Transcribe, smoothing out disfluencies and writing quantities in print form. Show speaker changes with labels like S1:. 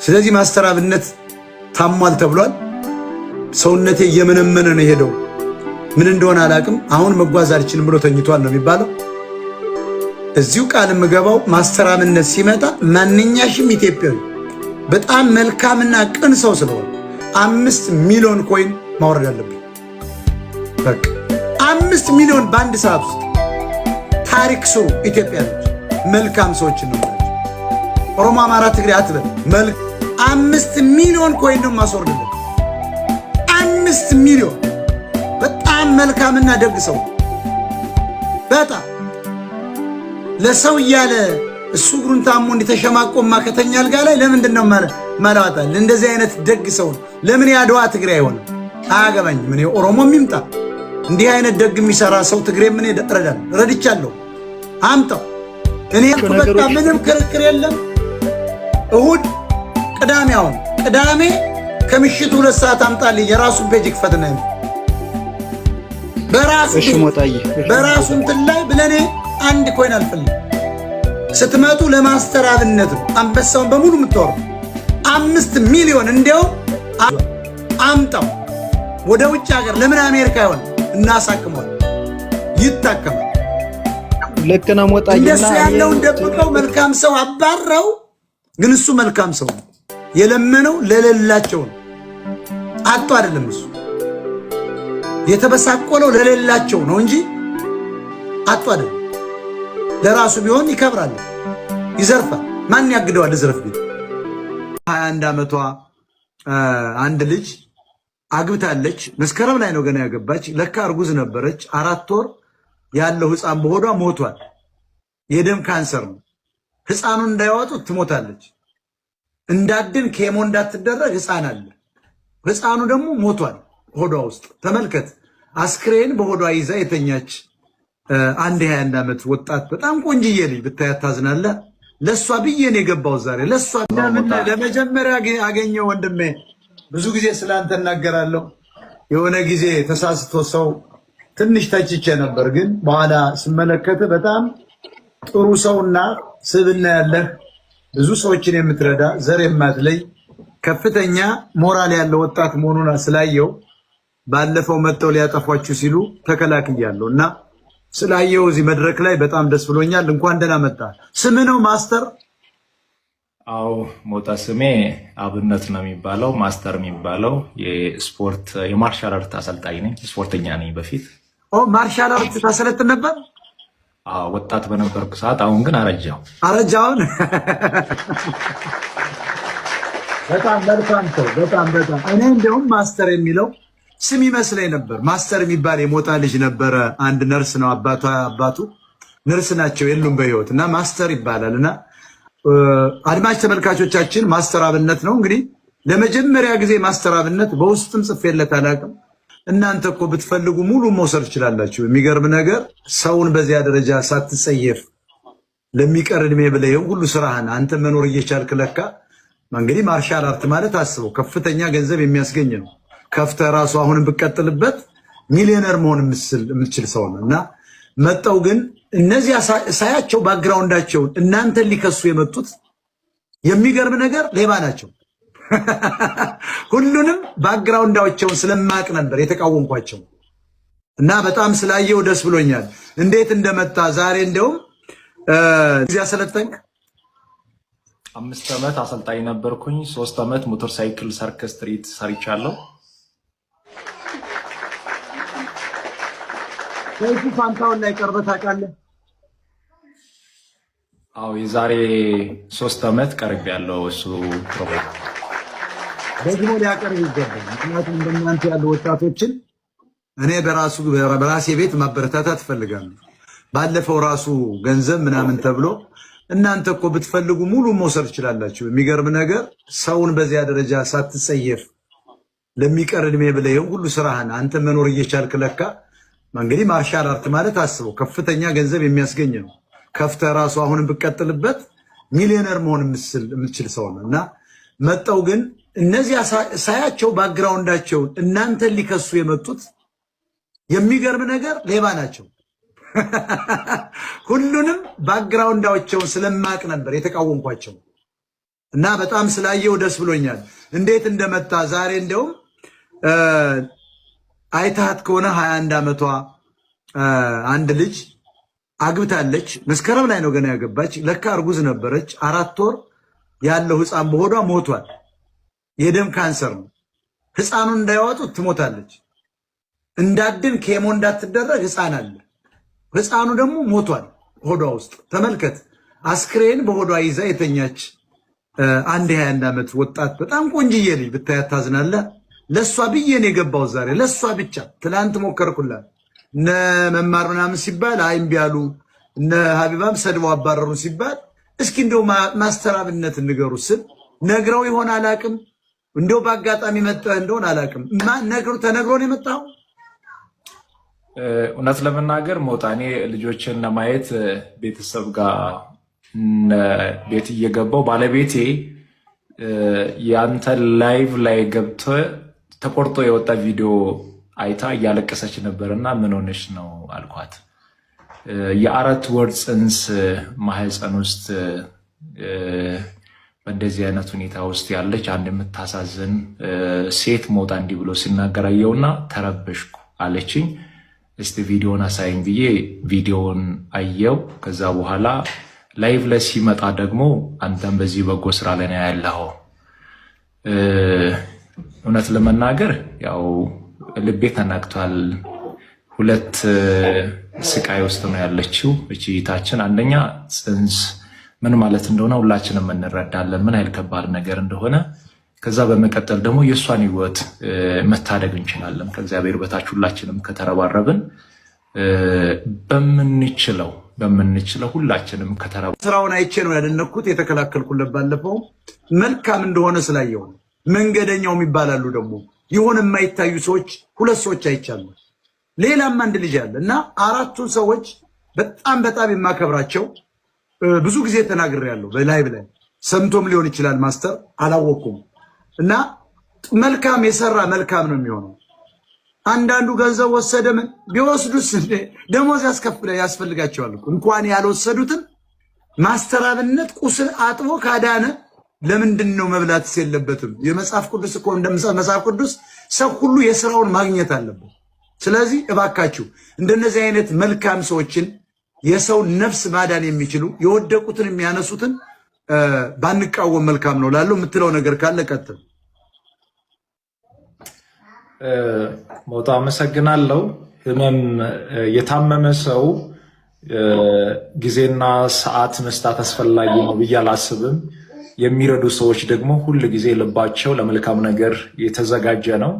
S1: ስለዚህ ማስተር አብነት ታሟል ተብሏል። ሰውነቴ እየመነመነ ነው ሄደው ምን እንደሆነ አላቅም። አሁን መጓዝ አልችልም ብሎ ተኝቷል ነው የሚባለው። እዚሁ ቃል የምገባው ማስተር አብነት ሲመጣ ማንኛሽም ኢትዮጵያዊ በጣም መልካምና ቅን ሰው ስለሆነ 5 ሚሊዮን ኮይን ማውረድ አለብን። በቃ 5 ሚሊዮን በአንድ ሰዓት ውስጥ ታሪክ ስሩ ኢትዮጵያኖች። መልካም ሰዎች ነው። ኦሮሞ፣ አማራ፣ ትግሬ አትበል። 5 ሚሊዮን ኮይን ነው ማስወርድለት። 5 ሚሊዮን በጣም መልካምና ደግ ሰው በጣም ለሰው እያለ እሱ እግሩን ታሞ እንዲተሸማቆማ ከተኛ አልጋ ላይ ለምንድን ነው ማላወጣል? እንደዚህ አይነት ደግ ሰው ለምን ያድዋ ትግሬ አይሆንም? አያገባኝም። እኔ ኦሮሞም ይምጣ እንዲህ አይነት ደግ የሚሰራ ሰው ትግሬ ምን እረዳለሁ፣ ረድቻለሁ። አምጣው። እኔ በቃ ምንም ክርክር የለም። እሁድ ቅዳሜ፣ አሁን ቅዳሜ ከምሽቱ 2 ሰዓት አምጣልኝ። የራሱን ፔጅ ክፈትና በራሱ እንትን ላይ ብለኔ አንድ ኮይን አልፈልግም። ስትመጡ ለማስተር አብነት ነው አንበሳውን በሙሉ የምትወርዱ 5 ሚሊዮን እንዲያው አምጣው። ወደ ውጭ ሀገር ለምን አሜሪካ ይሆን እናሳክመዋል፣ ይታከማል።
S2: ልክ ነው። ሞጣይና
S1: እንደሱ ያለውን ደብቀው መልካም ሰው አባረው። ግን እሱ መልካም ሰው የለመነው ለሌላቸው ነው። አጡ አይደለም። እሱ የተበሳቆለው ለሌላቸው ነው እንጂ አጡ አይደለም። ለራሱ ቢሆን ይከብራል፣ ይዘርፋል። ማን ያግደዋል? ዝረፍ ቢል 21 ዓመቷ አንድ ልጅ አግብታለች። መስከረም ላይ ነው ገና ያገባች። ለካ እርጉዝ ነበረች። 4 ወር ያለው ህፃን በሆዷ ሞቷል። የደም ካንሰር ነው። ህፃኑን እንዳያወጡት ትሞታለች። እንዳድን ኬሞ እንዳትደረግ ህፃን አለ። ህፃኑ ደግሞ ሞቷል ሆዷ ውስጥ። ተመልከት፣ አስክሬን በሆዷ ይዛ የተኛች አንድ 21 ዓመት ወጣት በጣም ቆንጅዬ ልጅ ብታያት ታዝናለህ። ለሷ ብዬ ነው የገባው ዛሬ። ለሷ ለመጀመሪያ አገኘው ወንድሜ። ብዙ ጊዜ ስላንተ እናገራለሁ። የሆነ ጊዜ ተሳስቶ ሰው ትንሽ ተችቼ ነበር፣ ግን በኋላ ስመለከት በጣም ጥሩ ሰውና ስብዕና ያለህ ብዙ ሰዎችን የምትረዳ ዘር የማትለይ ከፍተኛ ሞራል ያለው ወጣት መሆኑን ስላየው ባለፈው መጥተው ሊያጠፏችሁ ሲሉ ተከላክያለሁ እና ስላየው እዚህ መድረክ ላይ በጣም ደስ ብሎኛል። እንኳን ደህና መጣ። ስም ነው ማስተር?
S3: አዎ ሞጣ፣ ስሜ አብነት ነው የሚባለው። ማስተር የሚባለው የስፖርት የማርሻል አርት አሰልጣኝ ነኝ። ስፖርተኛ ነኝ በፊት።
S1: ማርሻል አርት ታሰለጥን ነበር?
S3: አዎ ወጣት በነበርኩ ሰዓት። አሁን ግን አረጃውን።
S1: በጣም መልካም ሰው። በጣም እኔ እንደውም ማስተር የሚለው ስም ይመስለኝ ነበር። ማስተር የሚባል የሞጣ ልጅ ነበረ። አንድ ነርስ ነው አባቱ ነርስ ናቸው፣ የሉም በህይወት እና ማስተር ይባላል። እና አድማጭ ተመልካቾቻችን ማስተር አብነት ነው እንግዲህ ለመጀመሪያ ጊዜ ማስተር አብነት በውስጥም ጽፌለት አላውቅም። እናንተ እኮ ብትፈልጉ ሙሉ መውሰድ ትችላላችሁ። የሚገርም ነገር ሰውን በዚያ ደረጃ ሳትጸየፍ ለሚቀር እድሜ ብለህ ሁሉ ስራህን አንተ መኖር እየቻልክ ለካ እንግዲህ ማርሻል አርት ማለት አስበው ከፍተኛ ገንዘብ የሚያስገኝ ነው። ከፍተህ ራሱ አሁንም ብትቀጥልበት ሚሊዮነር መሆን የምትችል ሰው ነው። እና መጣው ግን እነዚህ ሳያቸው ባክግራውንዳቸውን እናንተን ሊከሱ የመጡት የሚገርም ነገር ሌባ ናቸው። ሁሉንም ባክግራውንዳቸውን ስለማቅ ነበር የተቃወምኳቸው እና በጣም ስላየው ደስ ብሎኛል። እንዴት እንደመጣ ዛሬ እንደውም እዚህ አሰለጠንክ?
S3: 5 ዓመት አሰልጣኝ ነበርኩኝ። 3 ዓመት ሞተር ሳይክል ሰርከስ ስትሪት ሰርቻለሁ።
S1: ሰይፉ ፋንታውን ላይ ቀርበህ ታውቃለህ?
S3: አዎ የዛሬ 3 ዓመት ቀርቤያለሁ። እሱ ፕሮግራም
S1: ደግሞ ሊያቀርብ ይገባል። ምክንያቱም እንደናንተ ያሉ ወጣቶችን እኔ በራሴ ቤት ማበረታታት እፈልጋለሁ። ባለፈው ራሱ ገንዘብ ምናምን ተብሎ እናንተ እኮ ብትፈልጉ ሙሉ መውሰድ ትችላላችሁ። የሚገርም ነገር ሰውን በዚያ ደረጃ ሳትጸየፍ ለሚቀር እድሜ ብለህ ሁሉ ስራህን አንተ መኖር እየቻልክ ለካ እንግዲህ ማርሻል አርት ማለት አስበው ከፍተኛ ገንዘብ የሚያስገኝ ነው። ከፍተህ ራሱ አሁንም ብትቀጥልበት ሚሊዮነር መሆን የምትችል ሰው ነው። እና መጣው ግን እነዚህ ሳያቸው ባክግራውንዳቸውን እናንተን ሊከሱ የመጡት የሚገርም ነገር ሌባ ናቸው። ሁሉንም ባክግራውንዳቸውን ስለማቅ ነበር የተቃወምኳቸው። እና በጣም ስላየው ደስ ብሎኛል። እንዴት እንደመጣ ዛሬ እንደውም አይታት ከሆነ 21 ዓመቷ አንድ ልጅ አግብታለች። መስከረም ላይ ነው ገና ያገባች። ለካ እርጉዝ ነበረች። 4 ወር ያለው ህፃን በሆዷ ሞቷል። የደም ካንሰር ነው። ህፃኑን እንዳያወጡት ትሞታለች። እንዳድን ኬሞ እንዳትደረግ ህፃን አለ። ህፃኑ ደግሞ ሞቷል ሆዷ ውስጥ። ተመልከት፣ አስክሬን በሆዷ ይዛ የተኛች አንድ 21 ዓመት ወጣት በጣም ቆንጅዬ ልጅ ብታያት ታዝናለህ። ለሷ ብዬ ነው የገባው ዛሬ፣ ለሷ ብቻ። ትላንት ሞከርኩላት እነ መማር ምናምን ሲባል አይምቢ አሉ። እነ ሀቢባም ሰድበው አባረሩ ሲባል እስኪ እንደው ማስተራብነት ንገሩ ስል ነግረው ይሆን አላቅም። እንደው በአጋጣሚ መጣህ እንደሆነ አላቅም። ተነግሮ ነው የመጣው።
S3: እውነት ለመናገር ሞጣ እኔ ልጆችን ለማየት ቤተሰብ ጋር ቤት እየገባው ባለቤቴ ያንተ ላይቭ ላይ ገብቶ ተቆርጦ የወጣ ቪዲዮ አይታ እያለቀሰች ነበርና ምን ሆነሽ ነው አልኳት። የ4 ወር ጽንስ ማህፀን ውስጥ በእንደዚህ አይነት ሁኔታ ውስጥ ያለች አንድ የምታሳዝን ሴት ሞጣ እንዲህ ብሎ ሲናገር አየውና ተረበሽኩ አለችኝ። እስቲ ቪዲዮን አሳይኝ ብዬ ቪዲዮን አየው። ከዛ በኋላ ላይቭ ላይ ሲመጣ ደግሞ አንተም በዚህ በጎ ስራ ላይ ነው ያለው። እውነት ለመናገር ያው ልቤ ተነክቷል። 2 ስቃይ ውስጥ ነው ያለችው እቺታችን። አንደኛ ጽንስ ምን ማለት እንደሆነ ሁላችንም እንረዳለን፣ ምን ያህል ከባድ ነገር እንደሆነ። ከዛ በመቀጠል ደግሞ የእሷን ህይወት መታደግ እንችላለን ከእግዚአብሔር በታች ሁላችንም ከተረባረብን በምንችለው ሁላችንም
S1: ስራውን አይቼ ነው ያደነኩት የተከላከልኩለት። ባለፈው መልካም እንደሆነ ስላየው ነው። መንገደኛው ይባላሉ ደግሞ ይሆን የማይታዩ ሰዎች 2 ሰዎች አይቻሉ። ሌላም አንድ ልጅ አለ እና 4ቱን ሰዎች በጣም የማከብራቸው ብዙ ጊዜ ተናግሬያለሁ። በላይቭ ላይ ሰምቶም ሊሆን ይችላል ማስተር አላወኩም። እና መልካም የሰራ መልካም ነው የሚሆነው። አንዳንዱ ገንዘብ ወሰደ ምን ቢወስዱስ ደሞዝ ያስፈልጋቸዋል። እንኳን ያልወሰዱትን ማስተራብነት ቁስል አጥቦ ካዳነ ለምንድን ነው መብላትስ የለበትም? የመጽሐፍ ቅዱስ እኮ መጽሐፍ ቅዱስ ሰው ሁሉ የሥራውን ማግኘት አለበት። ስለዚህ እባካችሁ እንደነዚህ አይነት መልካም ሰዎችን የሰው ነፍስ ማዳን የሚችሉ የወደቁትን የሚያነሱትን ባንቃወም መልካም ነው ላለው የምትለው ነገር ካለ ቀጥል።
S3: ሞጣ አመሰግናለሁ። ህመም የታመመ ሰው ጊዜና ሰዓት መስጠት አስፈላጊ ነው ብዬ አላስብም። የሚረዱ ሰዎች ደግሞ ሁል ጊዜ ልባቸው ለመልካም ነገር የተዘጋጀ ነው።